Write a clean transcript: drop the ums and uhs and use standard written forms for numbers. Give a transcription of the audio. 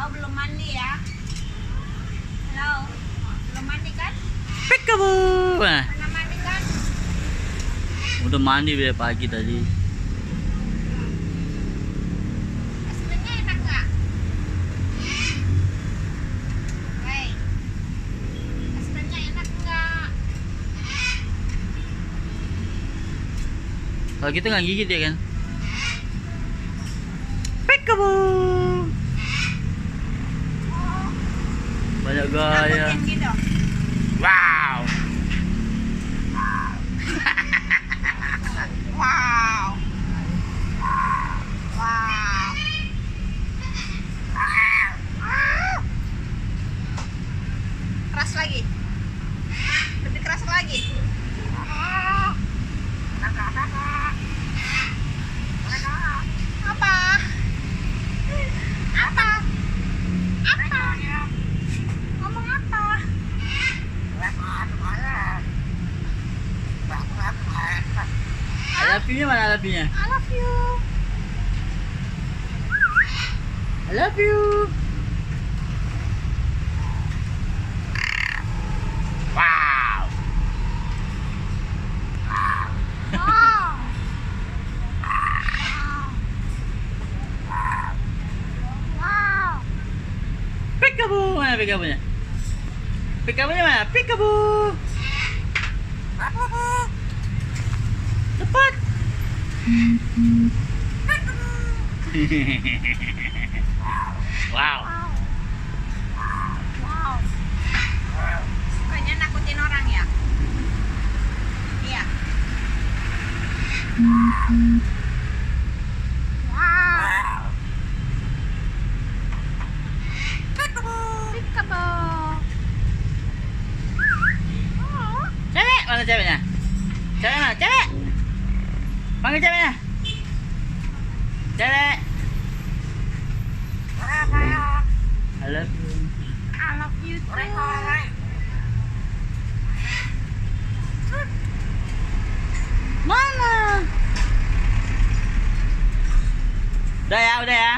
Kau belum mandi ya? Halo, belum mandi kan? Peekaboo. Nah, Pernah mandi kan? udah mandi dari pagi tadi. Es krimnya enak nggak? Hei, es krimnya enak nggak? Kalau gitu nggak gigit ya kan? Peekaboo. Banyak gaya. Nakutin gitu. Wow. Wow. Wow. Keras lagi. Lebih keras lagi. Apa? Apa? Apa? Ngomong apa? I love you-nya mana I love you-nya? I love you. I love you. Wow. Wow. Wow. Peekaboo. Mana peekaboo-nya? Peekaboo-nya mana? Peekaboo. Cepat. Wow. Wow. Sukanya nakutin orang ya? Iya. Wow. Peekaboo. Oh. Cewek, mana ceweknya? Cewek mana? Cewek. Panggil ceweknya. Cewek. I love you. I love you too. Mana? Udah ya, udah ya.